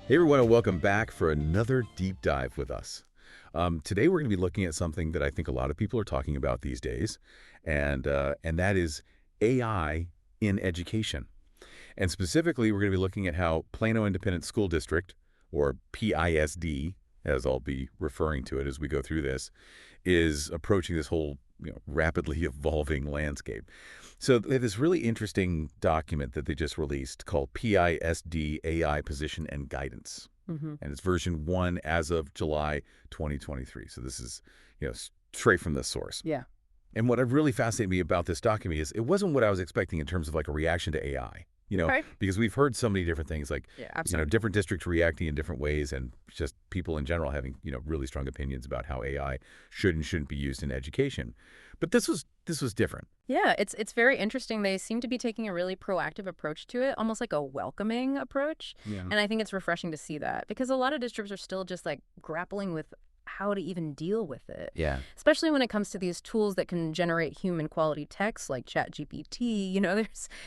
Hey everyone, and welcome back for another deep dive with us. Today we're going to be looking at something that I think a lot of people are talking about these days, and that is AI in education. And specifically, we're going to be looking at how Plano Independent School District, or PISD, as I'll be referring to it as we go through this, is approaching this whole rapidly evolving landscape. So they have this really interesting document that they just released called PISD AI Position and Guidance. And it's version 1 as of July 2023. So this is, straight from the source. Yeah. And what really fascinated me about this document is it wasn't what I was expecting in terms of like a reaction to AI. Okay. Because we've heard so many different things like, Yeah, absolutely. different districts reacting in different ways and just people in general having, really strong opinions about how AI should and shouldn't be used in education. But this was different. Yeah, it's very interesting. They seem to be taking a really proactive approach to it, almost like a welcoming approach. Yeah. And I think it's refreshing to see that because a lot of districts are still just like grappling with how to even deal with it. Yeah. Especially when it comes to these tools that can generate human quality text like ChatGPT.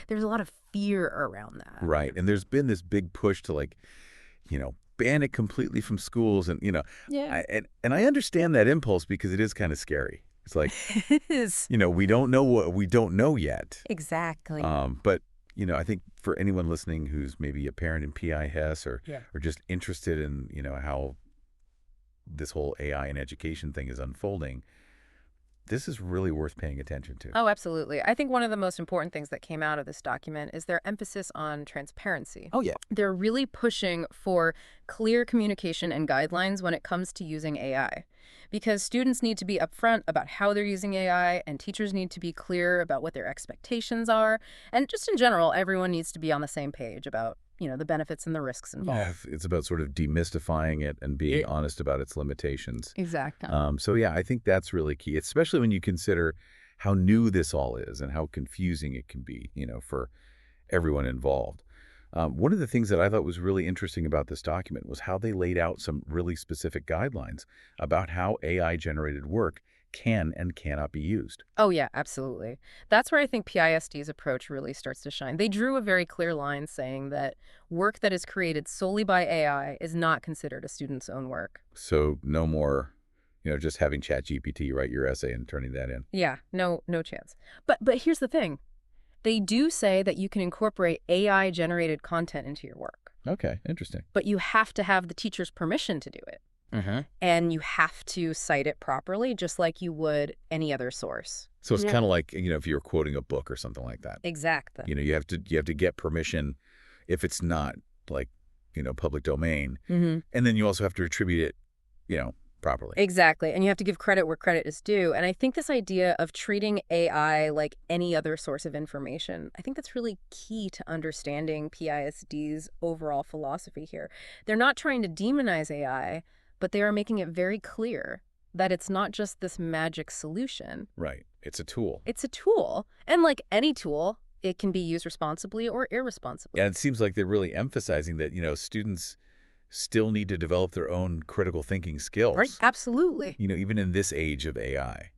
There's a lot of fear around that. Right. And there's been this big push to ban it completely from schools. And, Yeah. and I understand that impulse because it is kind of scary. It's like, It is. we don't know what we don't know yet. Exactly. But, I think for anyone listening who's maybe a parent in PIS or just interested in, how this whole AI and education thing is unfolding, this is really worth paying attention to. Oh, absolutely. I think one of the most important things that came out of this document is their emphasis on transparency. Oh, yeah. They're really pushing for clear communication and guidelines when it comes to using AI. Because students need to be upfront about how they're using AI, and teachers need to be clear about what their expectations are. And just in general, everyone needs to be on the same page about, the benefits and the risks involved. Yeah, it's about sort of demystifying it and being honest about its limitations. Exactly. So, yeah, I think that's really key, especially when you consider how new this all is and how confusing it can be, for everyone involved. One of the things that I thought was really interesting about this document was how they laid out some really specific guidelines about how AI-generated work can and cannot be used. Oh, yeah, absolutely. That's where I think PISD's approach really starts to shine. They drew a very clear line saying that work that is created solely by AI is not considered a student's own work. So no more, just having ChatGPT write your essay and turning that in. Yeah, no chance. But here's the thing. They do say that you can incorporate AI-generated content into your work. Okay, interesting. But you have to have the teacher's permission to do it. And you have to cite it properly, just like you would any other source. So it's kind of like, if you were quoting a book or something like that. Exactly. You have to get permission if it's not like, public domain. And then you also have to attribute it, properly. Exactly. And you have to give credit where credit is due. And I think this idea of treating AI like any other source of information, I think that's really key to understanding PISD's overall philosophy here. They're not trying to demonize AI, but they are making it very clear that it's not just this magic solution. Right. It's a tool. It's a tool. And like any tool, it can be used responsibly or irresponsibly. And it seems like they're really emphasizing that, students still need to develop their own critical thinking skills. Right. Absolutely. Even in this age of AI,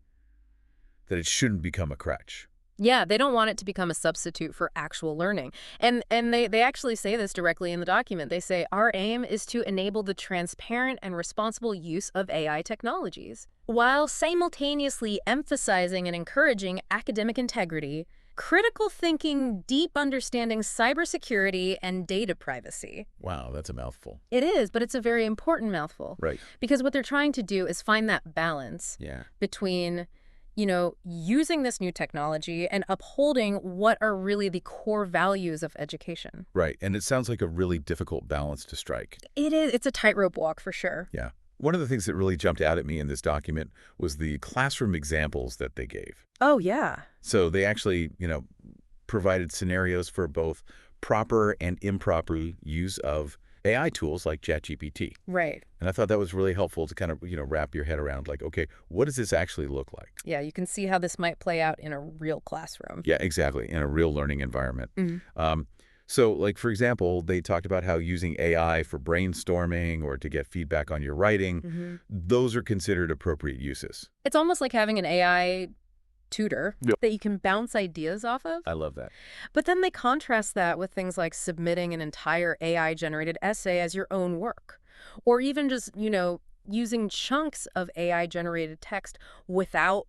that it shouldn't become a crutch. Yeah, they don't want it to become a substitute for actual learning. And they actually say this directly in the document. They say, our aim is to enable the transparent and responsible use of AI technologies, while simultaneously emphasizing and encouraging academic integrity, critical thinking, deep understanding, cybersecurity, and data privacy. Wow, that's a mouthful. It is, but it's a very important mouthful. Right. Because what they're trying to do is find that balance between using this new technology and upholding what are really the core values of education. Right. And it sounds like a really difficult balance to strike. It is. It's a tightrope walk for sure. Yeah. One of the things that really jumped out at me in this document was the classroom examples that they gave. Oh, yeah. So they actually, provided scenarios for both proper and improper use of AI tools like ChatGPT. Right. And I thought that was really helpful to kind of, wrap your head around like, okay, what does this actually look like? Yeah, you can see how this might play out in a real classroom. Yeah, exactly. In a real learning environment. So, like, for example, they talked about how using AI for brainstorming or to get feedback on your writing, those are considered appropriate uses. It's almost like having an AI tutor Yep. that you can bounce ideas off of. I love that. But then they contrast that with things like submitting an entire AI-generated essay as your own work, or even just, using chunks of AI-generated text without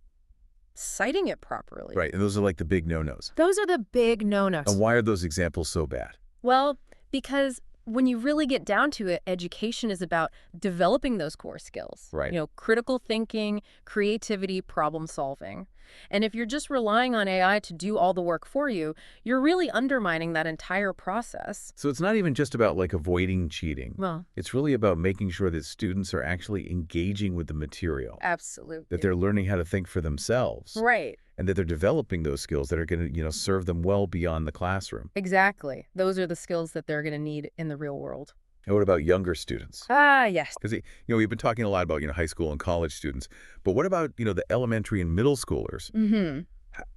citing it properly. Right, and those are like the big no-nos. Those are the big And no-nos. why are those examples so bad? Well, because when you really get down to it, education is about developing those core skills. Right. Critical thinking, creativity, problem solving. And if you're just relying on AI to do all the work for you, you're really undermining that entire process. So it's not even just about like avoiding cheating. Well, It's really about making sure that students are actually engaging with the material, absolutely. that they're learning how to think for themselves, Right. and that they're developing those skills that are going to, serve them well beyond the classroom. Exactly. Those are the skills that they're going to need in the real world. And what about younger students? Ah, yes. Because, we've been talking a lot about, high school and college students, but what about, the elementary and middle schoolers? Mm-hmm.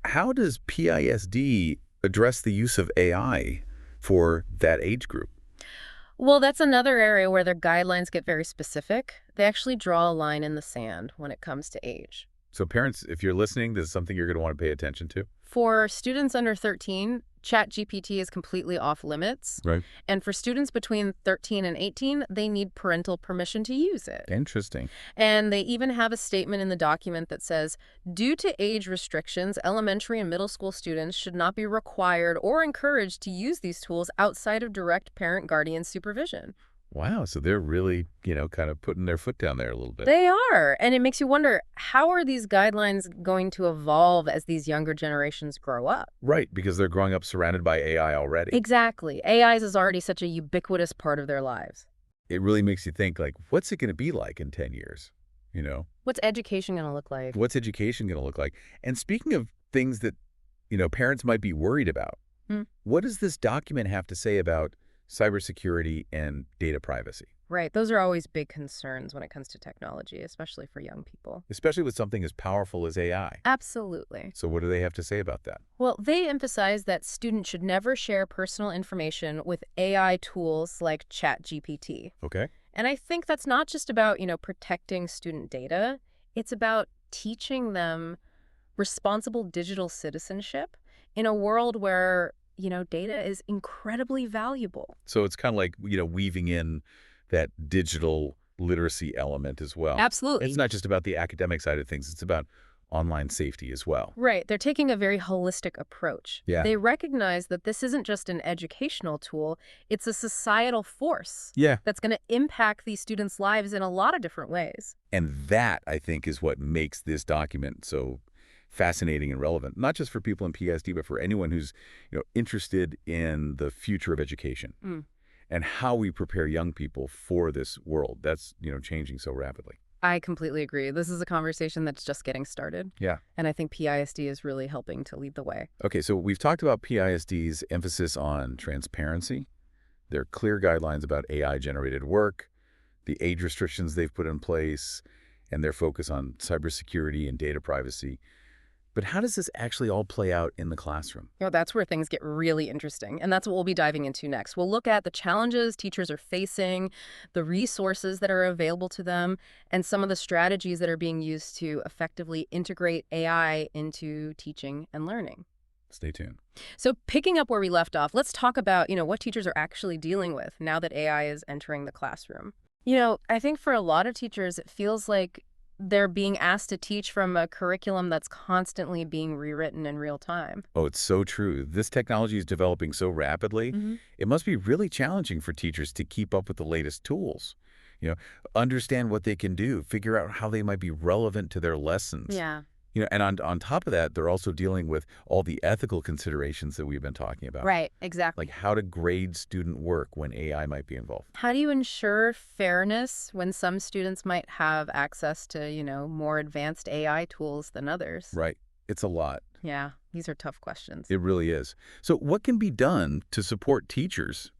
How does PISD address the use of AI for that age group? Well, that's another area where their guidelines get very specific. They actually draw a line in the sand when it comes to age. So parents, if you're listening, this is something you're going to want to pay attention to. For students under 13, ChatGPT is completely off limits. Right. And for students between 13 and 18, they need parental permission to use it. Interesting. And they even have a statement in the document that says, due to age restrictions, elementary and middle school students should not be required or encouraged to use these tools outside of direct parent-guardian supervision. Wow. So they're really, kind of putting their foot down there a little bit. They are. And it makes you wonder, how are these guidelines going to evolve as these younger generations grow up? Right. Because they're growing up surrounded by AI already. Exactly. AI is already such a ubiquitous part of their lives. It really makes you think, like, what's it going to be like in 10 years? What's education going to look like? What's education going to look like? And speaking of things that, parents might be worried about, what does this document have to say about cybersecurity and data privacy? Right. Those are always big concerns when it comes to technology, especially for young people. Especially with something as powerful as AI. Absolutely. So what do they have to say about that? Well, they emphasize that students should never share personal information with AI tools like ChatGPT. Okay. And I think that's not just about, protecting student data. It's about teaching them responsible digital citizenship in a world where, data is incredibly valuable. So it's kind of like, weaving in that digital literacy element as well. Absolutely. It's not just about the academic side of things. It's about online safety as well. Right. They're taking a very holistic approach. Yeah. They recognize that this isn't just an educational tool, it's a societal force. Yeah. That's going to impact these students' lives in a lot of different ways. And that, I think, is what makes this document so fascinating and relevant, not just for people in PSD, but for anyone who's, interested in the future of education and how we prepare young people for this world that's, changing so rapidly. I completely agree. This is a conversation that's just getting started. Yeah. And I think PISD is really helping to lead the way. Okay, so we've talked about PISD's emphasis on transparency, their clear guidelines about AI-generated work, the age restrictions they've put in place, and their focus on cybersecurity and data privacy. But how does this actually all play out in the classroom? That's where things get really interesting, and that's what we'll be diving into next. We'll look at the challenges teachers are facing, the resources that are available to them, and some of the strategies that are being used to effectively integrate AI into teaching and learning. Stay tuned. So picking up where we left off, let's talk about, what teachers are actually dealing with now that AI is entering the classroom. I think for a lot of teachers, it feels like they're being asked to teach from a curriculum that's constantly being rewritten in real time. Oh, it's so true. This technology is developing so rapidly. It must be really challenging for teachers to keep up with the latest tools, understand what they can do, figure out how they might be relevant to their lessons. Yeah. And on top of that, they're also dealing with all the ethical considerations that we've been talking about. Right, exactly. Like how to grade student work when AI might be involved. How do you ensure fairness when some students might have access to, more advanced AI tools than others? Right. It's a lot. Yeah, these are tough questions. It really is. So what can be done to support teachers,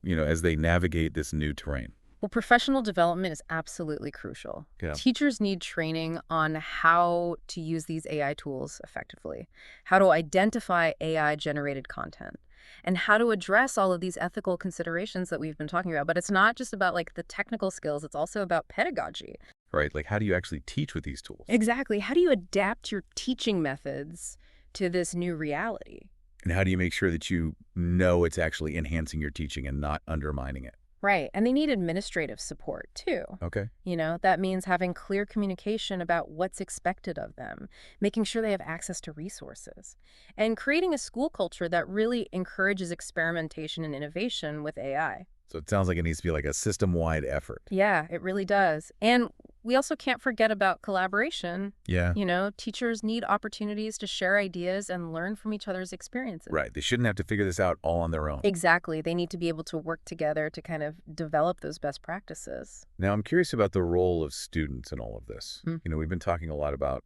as they navigate this new terrain? Well, professional development is absolutely crucial. Yeah. Teachers need training on how to use these AI tools effectively, how to identify AI-generated content, and how to address all of these ethical considerations that we've been talking about. But it's not just about the technical skills, it's also about pedagogy. right? Like, how do you actually teach with these tools? Exactly. How do you adapt your teaching methods to this new reality? And how do you make sure that you know it's actually enhancing your teaching and not undermining it? Right. And they need administrative support, too. Okay. That means having clear communication about what's expected of them, making sure they have access to resources, and creating a school culture that really encourages experimentation and innovation with AI. So it sounds like it needs to be like a system-wide effort. Yeah, it really does. And we also can't forget about collaboration. Yeah. Teachers need opportunities to share ideas and learn from each other's experiences. Right. They shouldn't have to figure this out all on their own. Exactly. They need to be able to work together to kind of develop those best practices. Now, I'm curious about the role of students in all of this. Hmm. We've been talking a lot about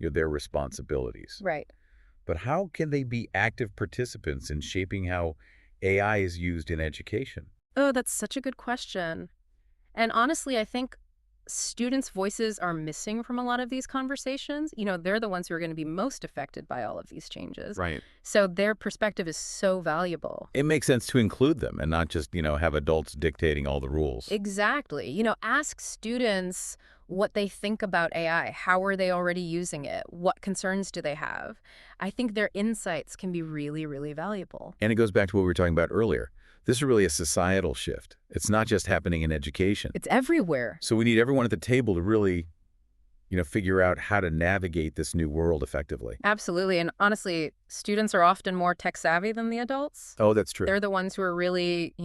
their responsibilities. Right. But how can they be active participants in shaping how AI is used in education? Oh, that's such a good question. And honestly, I think students' voices are missing from a lot of these conversations. They're the ones who are going to be most affected by all of these changes. Right. So their perspective is so valuable. It makes sense to include them and not just, have adults dictating all the rules. Exactly. Ask students what they think about AI. How are they already using it? What concerns do they have? I think their insights can be really, really valuable. And it goes back to what we were talking about earlier. This is really a societal shift. It's not just happening in education. It's everywhere. So we need everyone at the table to really, figure out how to navigate this new world effectively. Absolutely. And honestly, students are often more tech savvy than the adults. Oh, that's true. They're the ones who are really,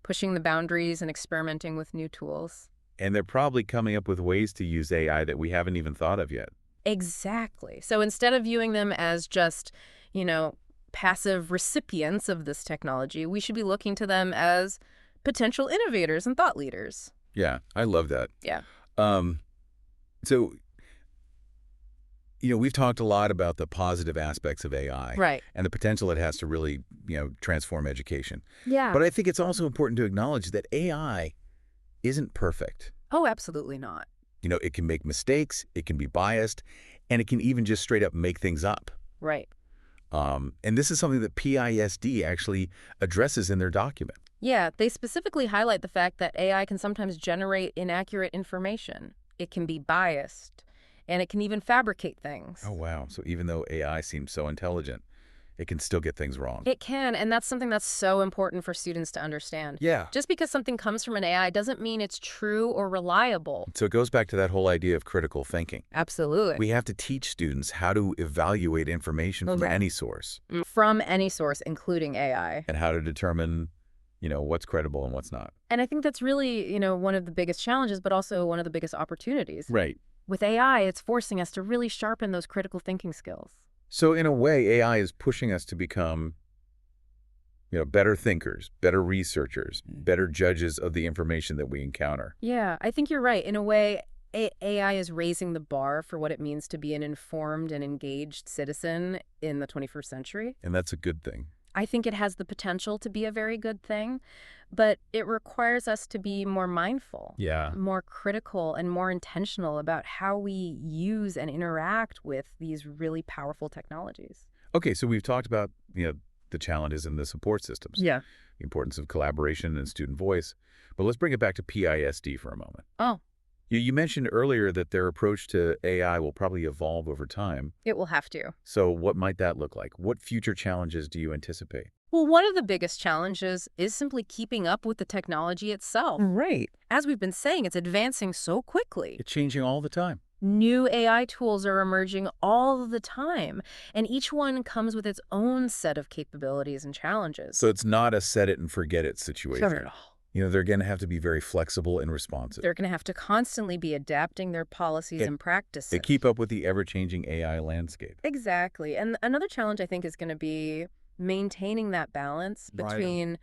pushing the boundaries and experimenting with new tools. And they're probably coming up with ways to use AI that we haven't even thought of yet. Exactly. So instead of viewing them as just, passive recipients of this technology, we should be looking to them as potential innovators and thought leaders. Yeah, I love that. Yeah. So, we've talked a lot about the positive aspects of AI. Right. And the potential it has to really, transform education. Yeah. But I think it's also important to acknowledge that AI isn't perfect. Oh, absolutely not. It can make mistakes, it can be biased, and it can even just straight up make things up. Right. And this is something that PISD actually addresses in their document. Yeah, they specifically highlight the fact that AI can sometimes generate inaccurate information. It can be biased, and it can even fabricate things. Oh, wow. So even though AI seems so intelligent, it can still get things wrong. It can, and that's something that's so important for students to understand. Yeah. Just because something comes from an AI doesn't mean it's true or reliable. So it goes back to that whole idea of critical thinking. Absolutely. We have to teach students how to evaluate information from any source. From any source, including AI. And how to determine, what's credible and what's not. And I think that's really, one of the biggest challenges, but also one of the biggest opportunities. Right. With AI, it's forcing us to really sharpen those critical thinking skills. So in a way, AI is pushing us to become, better thinkers, better researchers, better judges of the information that we encounter. Yeah, I think you're right. In a way, AI is raising the bar for what it means to be an informed and engaged citizen in the 21st century. And that's a good thing. I think it has the potential to be a very good thing, but it requires us to be more mindful, more critical, and more intentional about how we use and interact with these really powerful technologies. Okay, so we've talked about, the challenges in the support systems. Yeah. The importance of collaboration and student voice. But let's bring it back to PISD for a moment. Oh. You mentioned earlier that their approach to AI will probably evolve over time. It will have to. So what might that look like? What future challenges do you anticipate? Well, one of the biggest challenges is simply keeping up with the technology itself. Right. As we've been saying, it's advancing so quickly. It's changing all the time. New AI tools are emerging all the time, and each one comes with its own set of capabilities and challenges. So it's not a set it and forget it situation. Not at all. They're going to have to be very flexible and responsive. They're going to have to constantly be adapting their policies and practices. They keep up with the ever-changing AI landscape. Exactly. And another challenge, I think, is going to be maintaining that balance between,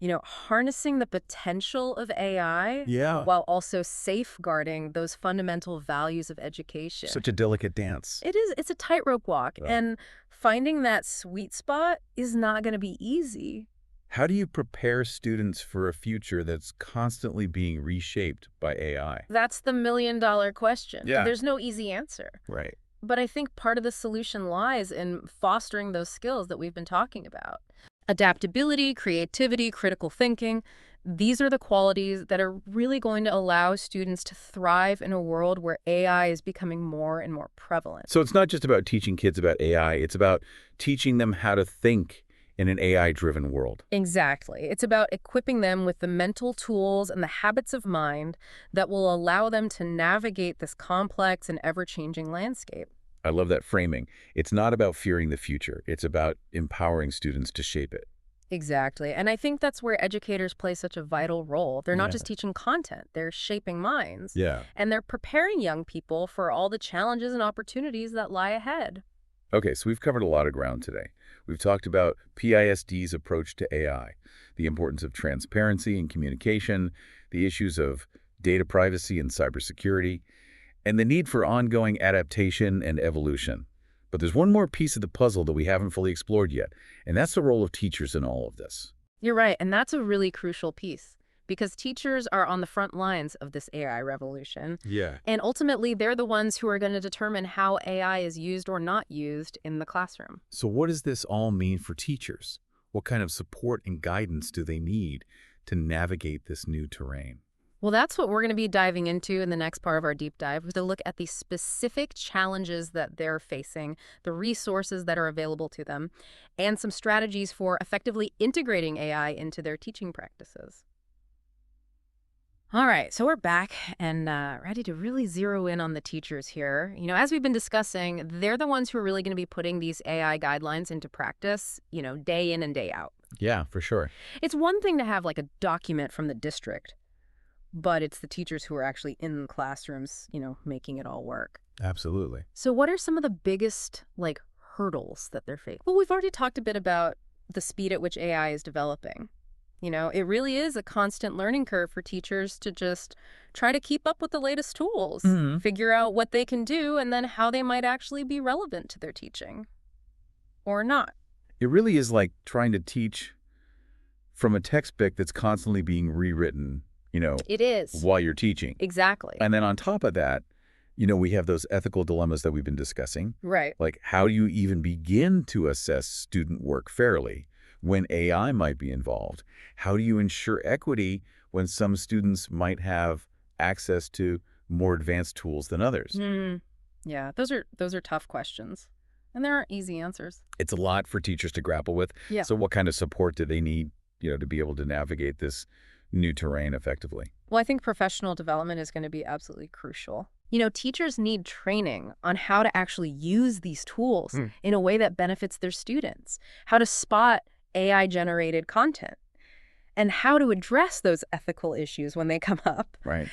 harnessing the potential of AI while also safeguarding those fundamental values of education. Such a delicate dance. It is. It's a tightrope walk. And finding that sweet spot is not going to be easy. How do you prepare students for a future that's constantly being reshaped by AI? That's the million-dollar question. Yeah. There's no easy answer. Right. But I think part of the solution lies in fostering those skills that we've been talking about. Adaptability, creativity, critical thinking, These are the qualities that are really going to allow students to thrive in a world where AI is becoming more and more prevalent. So it's not just about teaching kids about AI, it's about teaching them how to think in an AI-driven world. Exactly. It's about equipping them with the mental tools and the habits of mind that will allow them to navigate this complex and ever-changing landscape. I love that framing. It's not about fearing the future. It's about empowering students to shape it. Exactly. And I think that's where educators play such a vital role. They're not Yeah. just teaching content, they're shaping minds. Yeah. And they're preparing young people for all the challenges and opportunities that lie ahead. Okay, so we've covered a lot of ground today. We've talked about PISD's approach to AI, the importance of transparency and communication, the issues of data privacy and cybersecurity, and the need for ongoing adaptation and evolution. But there's one more piece of the puzzle that we haven't fully explored yet, and that's the role of teachers in all of this. You're right, and that's a really crucial piece because teachers are on the front lines of this AI revolution. Yeah. And ultimately, they're the ones who are going to determine how AI is used or not used in the classroom. So what does this all mean for teachers? What kind of support and guidance do they need to navigate this new terrain? Well, that's what we're going to be diving into in the next part of our deep dive, with a look at the specific challenges that they're facing, the resources that are available to them, and some strategies for effectively integrating AI into their teaching practices. All right, so we're back and ready to really zero in on the teachers here. As we've been discussing, they're the ones who are really going to be putting these AI guidelines into practice, day in and day out. Yeah, for sure. It's one thing to have like a document from the district, but it's the teachers who are actually in the classrooms, making it all work. Absolutely. So what are some of the biggest, hurdles that they're facing? Well, we've already talked a bit about the speed at which AI is developing. It really is a constant learning curve for teachers to just try to keep up with the latest tools, figure out what they can do, and then how they might actually be relevant to their teaching. Or not. It really is like trying to teach from a textbook that's constantly being rewritten, It is. while you're teaching. Exactly. And then on top of that, we have those ethical dilemmas that we've been discussing. Right. Like, how do you even begin to assess student work fairly when AI might be involved? How do you ensure equity when some students might have access to more advanced tools than others? Yeah, those are tough questions. And there aren't easy answers. It's a lot for teachers to grapple with. Yeah. So what kind of support do they need, to be able to navigate this new terrain effectively? Well, I think professional development is going to be absolutely crucial. Teachers need training on how to actually use these tools in a way that benefits their students, how to spot AI-generated content, and how to address those ethical issues when they come up. Right.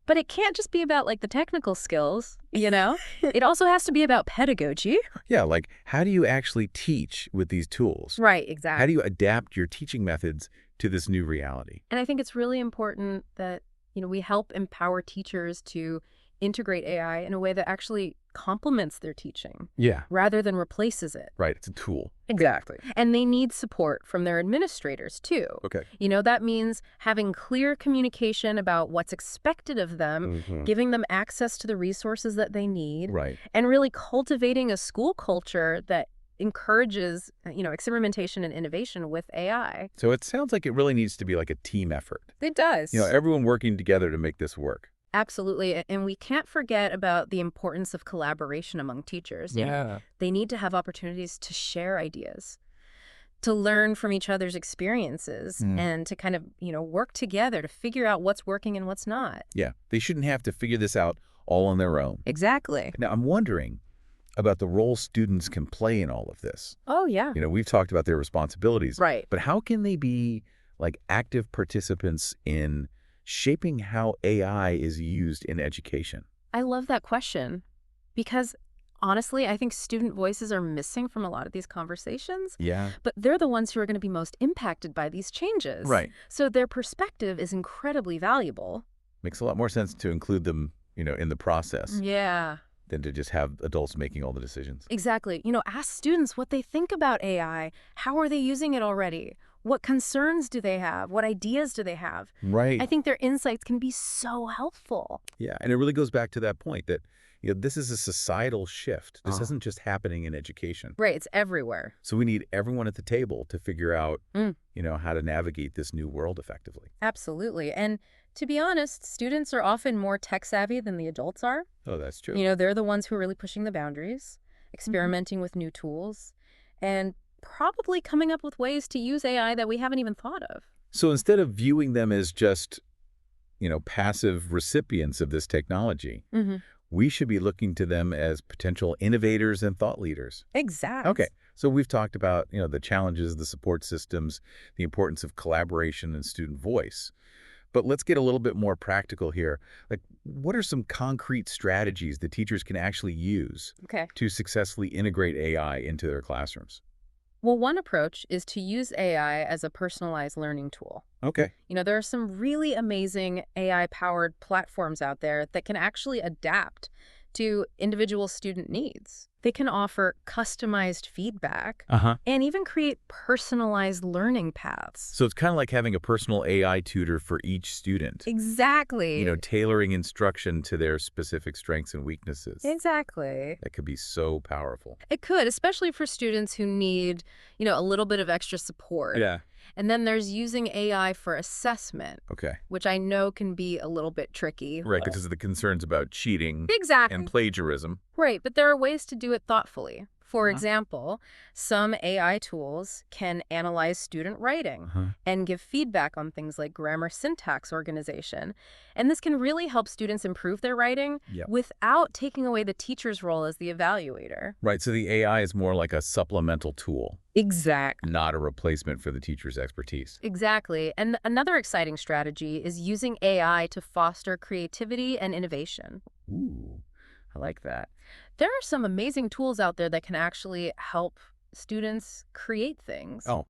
But it can't just be about the technical skills, It also has to be about pedagogy. Yeah, like how do you actually teach with these tools? Right, exactly. How do you adapt your teaching methods to this new reality? And I think it's really important that, we help empower teachers to integrate AI in a way that actually complements their teaching Yeah. rather than replaces it. Right, it's a tool. Exactly. And they need support from their administrators, too. Okay. That means having clear communication about what's expected of them, giving them access to the resources that they need, Right. and really cultivating a school culture that encourages, experimentation and innovation with AI. So it sounds like it really needs to be like a team effort. It does. Everyone working together to make this work. Absolutely. And we can't forget about the importance of collaboration among teachers. Yeah. They need to have opportunities to share ideas, to learn from each other's experiences, and to kind of, work together to figure out what's working and what's not. Yeah. They shouldn't have to figure this out all on their own. Exactly. Now, I'm wondering about the role students can play in all of this. Oh, yeah. We've talked about their responsibilities. Right. But how can they be active participants in shaping how AI is used in education? I love that question because, honestly, I think student voices are missing from a lot of these conversations. Yeah. But they're the ones who are going to be most impacted by these changes. Right. So their perspective is incredibly valuable. Makes a lot more sense to include them, in the process Yeah. than to just have adults making all the decisions. Exactly. Ask students what they think about AI. How are they using it already? What concerns do they have? What ideas do they have? Right. I think their insights can be so helpful. Yeah. And it really goes back to that point that, This is a societal shift. This Oh. isn't just happening in education. Right, it's everywhere. So we need everyone at the table to figure out, Mm. how to navigate this new world effectively. Absolutely. And to be honest, students are often more tech savvy than the adults are. Oh, that's true. They're the ones who are really pushing the boundaries, experimenting with new tools, and probably coming up with ways to use AI that we haven't even thought of. So instead of viewing them as just, passive recipients of this technology, Mm-hmm. we should be looking to them as potential innovators and thought leaders. Exactly. Okay. So we've talked about, the challenges, the support systems, the importance of collaboration and student voice. But let's get a little bit more practical here. Like, what are some concrete strategies that teachers can actually use Okay. to successfully integrate AI into their classrooms? Well, one approach is to use AI as a personalized learning tool. Okay. There are some really amazing AI-powered platforms out there that can actually adapt to individual student needs. They can offer customized feedback Uh-huh. and even create personalized learning paths. So it's kind of like having a personal AI tutor for each student, Exactly. tailoring instruction to their specific strengths and weaknesses. Exactly. That could be so powerful. It could, especially for students who need, a little bit of extra support. Yeah. And then there's using AI for assessment, Okay. which I know can be a little bit tricky. Right, because of the concerns about cheating Exactly. and plagiarism. Right, but there are ways to do it thoughtfully. For Uh-huh. example, some AI tools can analyze student writing Uh-huh. and give feedback on things like grammar, syntax organization. And this can really help students improve their writing Yep. without taking away the teacher's role as the evaluator. Right, so the AI is more like a supplemental tool, Exactly. not a replacement for the teacher's expertise. Exactly. And another exciting strategy is using AI to foster creativity and innovation. Ooh, I like that. There are some amazing tools out there that can actually help students create things. Oh.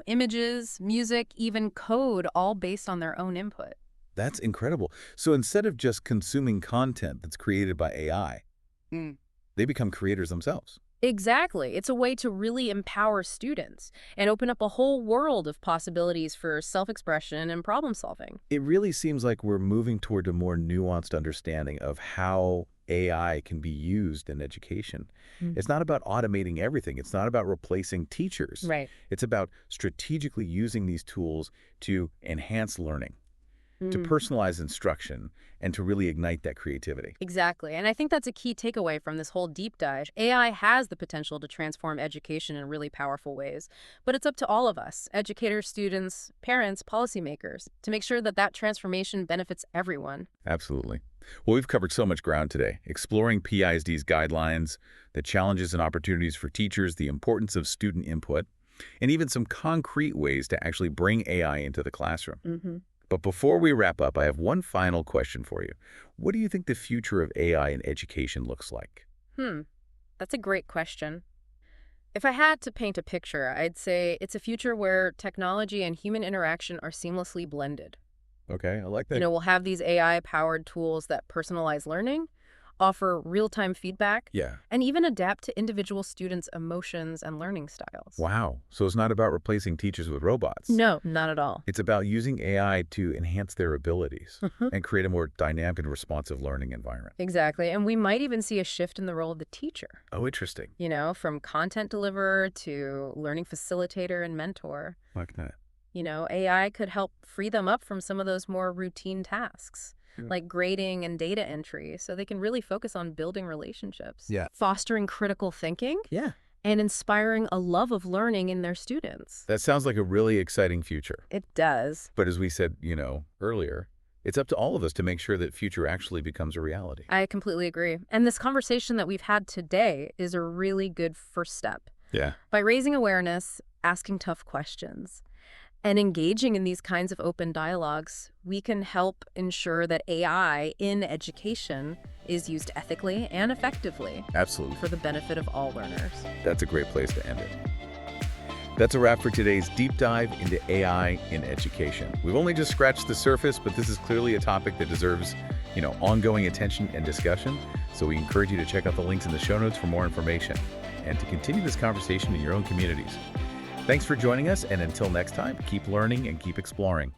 Images, music, even code, all based on their own input. That's incredible. So instead of just consuming content that's created by AI, they become creators themselves. Exactly. It's a way to really empower students and open up a whole world of possibilities for self-expression and problem solving. It really seems like we're moving toward a more nuanced understanding of how AI can be used in education. It's not about automating everything. It's not about replacing teachers. Right. It's about strategically using these tools to enhance learning, to personalize instruction, and to really ignite that creativity. Exactly. And I think that's a key takeaway from this whole deep dive. AI has the potential to transform education in really powerful ways, but it's up to all of us, educators, students, parents, policymakers, to make sure that that transformation benefits everyone. Absolutely. Well, we've covered so much ground today, exploring PISD's guidelines, the challenges and opportunities for teachers, the importance of student input, and even some concrete ways to actually bring AI into the classroom. But before we wrap up, I have one final question for you. What do you think the future of AI in education looks like? That's a great question. If I had to paint a picture, I'd say it's a future where technology and human interaction are seamlessly blended. Okay, I like that. We'll have these AI-powered tools that personalize learning, offer real-time feedback, Yeah. and even adapt to individual students' emotions and learning styles. Wow. So it's not about replacing teachers with robots. No, not at all. It's about using AI to enhance their abilities and create a more dynamic and responsive learning environment. Exactly. And we might even see a shift in the role of the teacher, Oh, interesting. from content deliverer to learning facilitator and mentor. Like that. AI could help free them up from some of those more routine tasks, Yeah. like grading and data entry, so they can really focus on building relationships, Yeah. fostering critical thinking, Yeah. and inspiring a love of learning in their students. That sounds like a really exciting future. It does. But as we said, earlier, it's up to all of us to make sure that future actually becomes a reality. I completely agree. And this conversation that we've had today is a really good first step. Yeah. By raising awareness, asking tough questions, and engaging in these kinds of open dialogues, we can help ensure that AI in education is used ethically and effectively Absolutely. for the benefit of all learners. That's a great place to end it. That's a wrap for today's deep dive into AI in education. We've only just scratched the surface, but this is clearly a topic that deserves, ongoing attention and discussion. So we encourage you to check out the links in the show notes for more information and to continue this conversation in your own communities. Thanks for joining us, and until next time, keep learning and keep exploring.